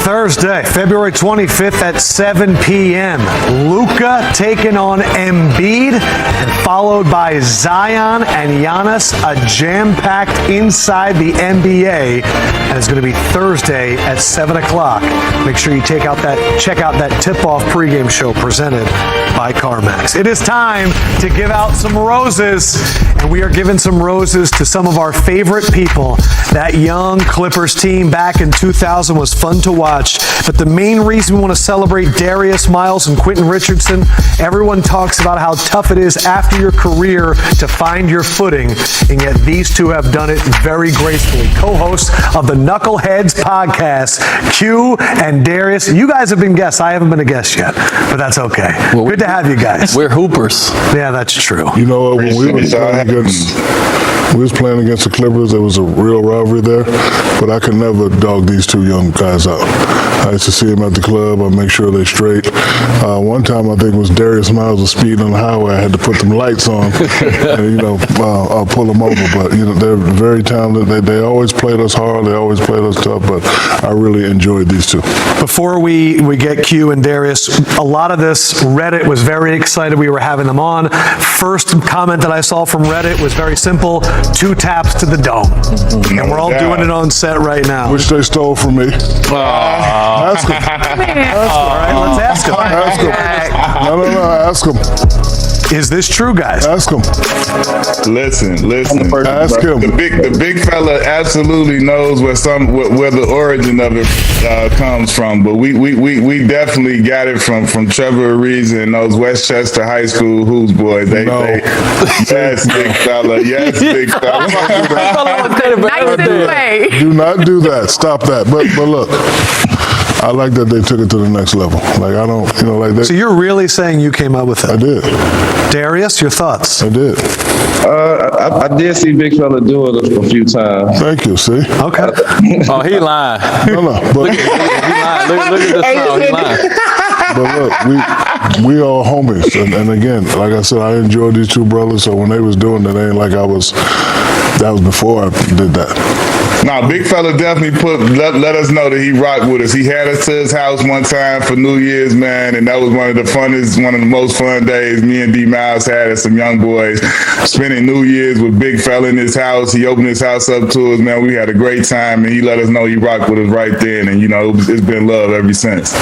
Thursday, February 25th at 7 p.m. Luka taking on Embiid, and followed by Zion and Giannis, a jam-packed inside the NBA. And it's going to be Thursday at 7 o'clock. Make sure you check out that tip-off pregame show presented by CarMax. It is time to give out some roses, and we are giving some roses to some of our favorite people. That young Clippers team back in 2000 was fun to watch, but the main reason we want to celebrate Darius Miles and Quentin Richardson, everyone talks about how tough it is after your career to find your footing, and yet these two have done it very gracefully. Co-hosts of the Knuckleheads podcast, Q and Darius. You guys have been guests. I haven't been a guest yet, but that's okay. Well, good to have you guys. We're hoopers. Yeah, that's true. You know, when we was playing against the Clippers, there was a real rivalry there, but I could never dog these two young guys out. I used to see them at the club. I'd make sure they're straight. One time, I think it was Darius Miles was speeding on the highway. I had to put them lights on and, I'll pull them over. But, they're very talented. They always played us hard. They always played us tough, but I really enjoyed these two. Before we get Q and Darius, a lot of this, Reddit was very excited we were having them on. First comment that I saw from Reddit was very simple: 2 taps to the dome. And we're all doing it on set right now. Which they stole from me. Ask him. All right, let's ask him. Ask him. No, ask him. Is this true, guys? Ask him. Listen. Ask him. The big fella absolutely knows where the origin of it comes from. But we definitely got it from Trevor Ariza and those Westchester High School Hoops boys. Yes, big fella. Yes, big fella. Nice and way. Do not do that. Stop that. But look. I like that they took it to the next level. Like, I don't, like that. So you're really saying you came up with it? I did. Darius, your thoughts? I did. I did see Big Fella do it a few times. Thank you, see? Okay. Oh, he lying. No, but he lying. Look at this now. He lying. But look, we all homies. And again, like I said, I enjoyed these two brothers, so when they was doing it, ain't like that was before I did that. Nah, big fella definitely let us know that he rocked with us. He had us to his house one time for New Year's, man, and that was one of the most fun days me and D Miles had as some young boys, spending New Year's with big fella in his house. He opened his house up to us, man. We had a great time, and he let us know he rocked with us right then, and it's been love ever since.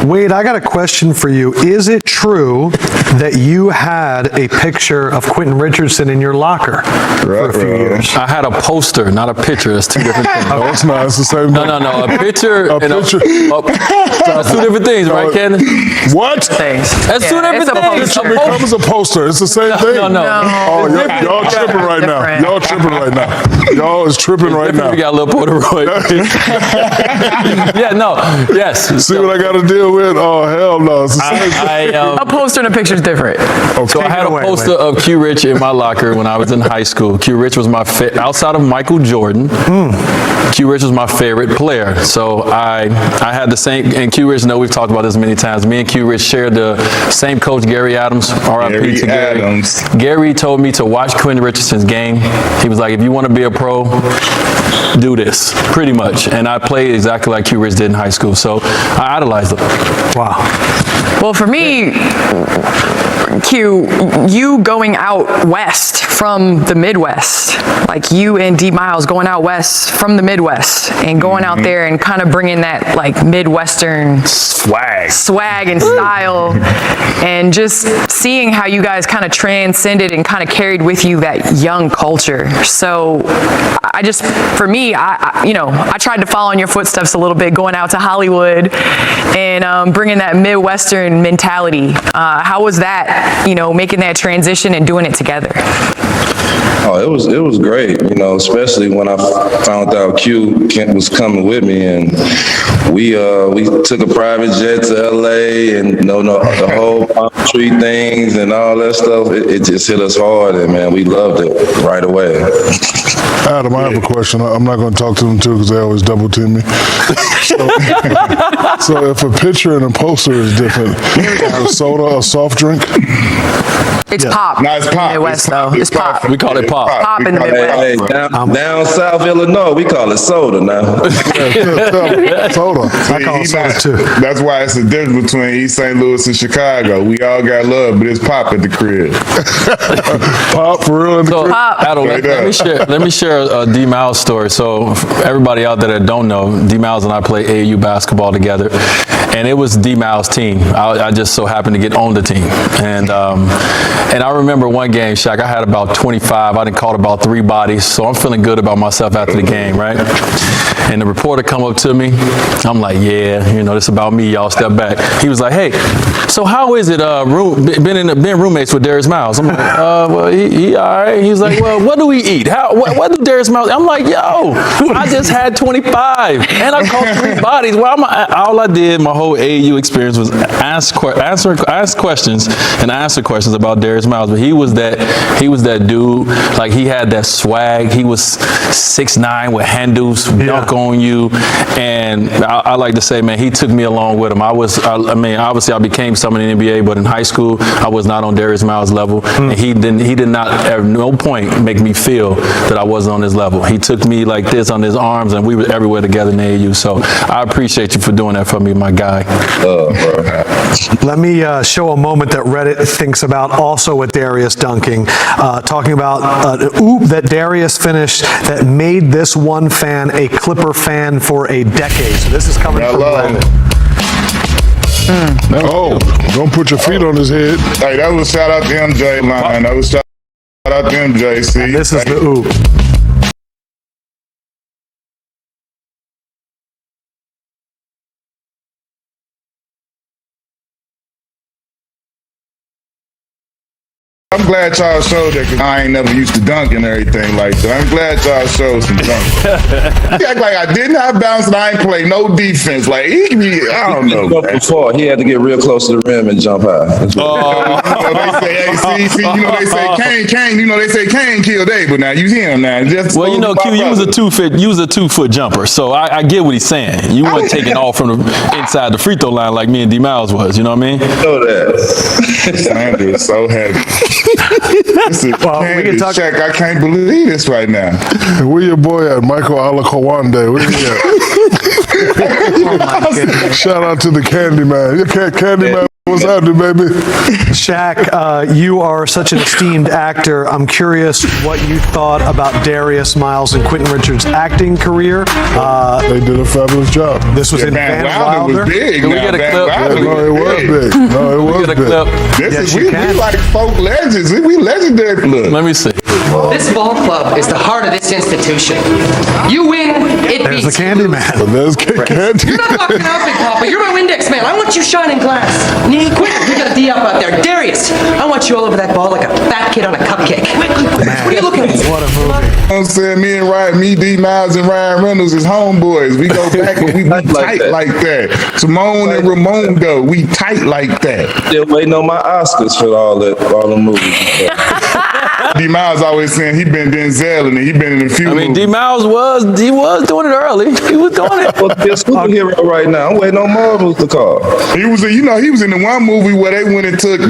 Wade, I got a question for you. Is it true that you had a picture of Quentin Richardson in your locker for a few years? I had a poster, not a picture. That's 2 different things. No, it's not. It's the same thing. No. A picture. That's 2 different things, right, Candice? What? That's 2 different things. It becomes a poster. It's the same thing. No. Oh, y'all tripping right now. Y'all tripping right now. Y'all is tripping right now. We got a little Polaroid. Yes. See what I got to deal with? Oh, hell no. It's the same thing. A poster and a picture is different. Okay. So I had a poster of Q Rich in my locker when I was in high school. Q Rich was my outside of Michael Jordan. Q Rich was my favorite player. So I had the same, and Q Rich, we've talked about this many times. Me and Q Rich shared the same coach, Gary Adams. R.I.P. to Gary. Gary told me to watch Quentin Richardson's game. He was like, if you want to be a pro, do this, pretty much. And I played exactly like Q Rich did in high school. So I idolized him. Wow. Well, for me, Q, you going out west from the Midwest, like you and D Miles going out west from the Midwest and going out there and kind of bringing that like Midwestern swag and style, and just seeing how you guys kind of transcended and kind of carried with you that young culture. So I tried to follow in your footsteps a little bit, going out to Hollywood and bringing that Midwestern mentality. How was that, making that transition and doing it together? Oh, it was great, especially when I found out Q was coming with me, and we took a private jet to LA, and the whole palm tree things and all that stuff. It just hit us hard, and man, we loved it right away. Adam, I have a question. I'm not going to talk to them too because they always double team me. So if a picture and a poster is different, is a soda a soft drink? It's pop. No, it's pop. In the Midwest, though. It's pop. We call it pop. Pop in the Midwest. Hey, down South Illinois, we call it soda now. Soda. I call it soda too. That's why it's the difference between East St. Louis and Chicago. We all got love, but it's pop at the crib. Pop for real in the crib. Adam, let me share a D Miles story. So everybody out there that don't know, D Miles and I played AAU basketball together, and it was D Miles' team. I just so happened to get on the team, and I remember one game, Shaq. I had about 25. I done caught about 3 bodies, so I'm feeling good about myself after the game, right? And the reporter come up to me. I'm like, yeah, this about me. Y'all step back. He was like, hey, so how is it being roommates with Darius Miles? I'm like, well, he all right. He's like, well, what do we eat? What do Darius Miles? I'm like, yo, I just had 25 and I caught 3 bodies. Well, all I did my whole AAU experience was ask questions and answer questions about Darius Miles. But he was that dude. Like, he had that swag. He was 6'9" with handles, dunk on you. And I like to say, man, he took me along with him. Obviously I became something in the NBA, but in high school I was not on Darius Miles' level, and he did not at no point make me feel that I wasn't on his level. He took me like this on his arms, and we were everywhere together in AAU. So I appreciate you for doing that for me, my guy. Let me show a moment that Reddit thinks about also with Darius dunking, talking about an oop that Darius finished that made this one fan a Clipper fan for a decade. So this is coming from Reddit. Oh, don't put your feet on his head. Hey, that was shout out to MJ line. That was shout out to MJ. See, And this is the oop. I'm glad y'all showed that, because I ain't never used to dunk and everything like that. I'm glad y'all showed some dunk. He act like I didn't have bounce and I ain't play no defense. Like, I don't know. Before, he had to get real close to the rim and jump high. They say, hey, see, they say Kane, they say Kane killed Dave, but now you see him now. Q, you was a 2-foot jumper, so I get what he's saying. You weren't taking off from the inside the free throw line like me and D Miles was. You know what I mean? Know that. Sandra is so heavy. This is Candice, Shaq. I can't believe this right now. Where your boy at? Michael Alakawande. Where he at? Shout out to the Candy Man. Candy Man. What's happening, baby? Shaq, you are such an esteemed actor. I'm curious what you thought about Darius Miles and Quentin Richards' acting career. They did a fabulous job. This was in Van Wilder. Was big. Can we get a clip? No, it was big. No, it was big. We like folk legends. We legendary. Look. Let me see. This ball club is the heart of this institution. You win, it There's the beats Candy you. Man. There's Candy. You're not walking out, Big Papa. You're my Windex man. I want you shining glass. Quick, we got a D up out there. Darius, I want you all over that ball like a fat kid on a cupcake. Quick. What are you looking at? What a movie. You know what I'm saying? Me, D Miles, and Ryan Reynolds is homeboys. We go back and we tight like that. Simone and Ramon go. We tight like that. Still waiting on my Oscars for all the movies. D Miles always saying he been Denzel and he been in a few. I mean, movies. D Miles was doing it early. He was doing it. Well, they're a superhero right now. I'm waiting on Marvel's to call. He was in the one movie where they went and took,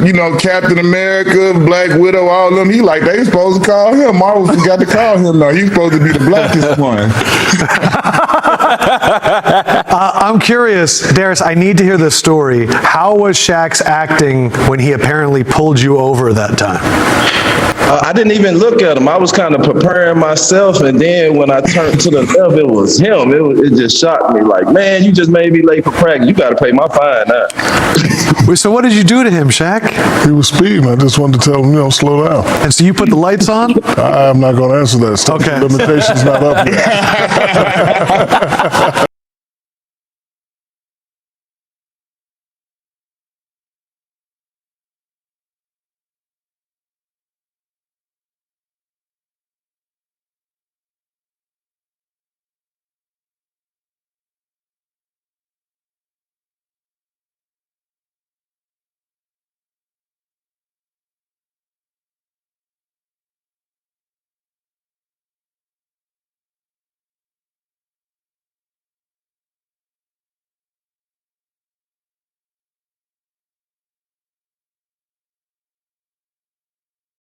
Captain America, Black Widow, all of them. He like, they supposed to call him. Marvel forgot to call him though. He's supposed to be the blackest one. I'm curious, Darius, I need to hear this story. How was Shaq's acting when he apparently pulled you over that time? I didn't even look at him. I was kind of preparing myself, and then when I turned to the left, it was him. It just shocked me. Like, man, you just made me late for practice. You got to pay my fine now. So what did you do to him, Shaq? He was speeding. I just wanted to tell him, slow down. And so you put the lights on? I'm not going to answer that. Okay. Limitation's not up yet.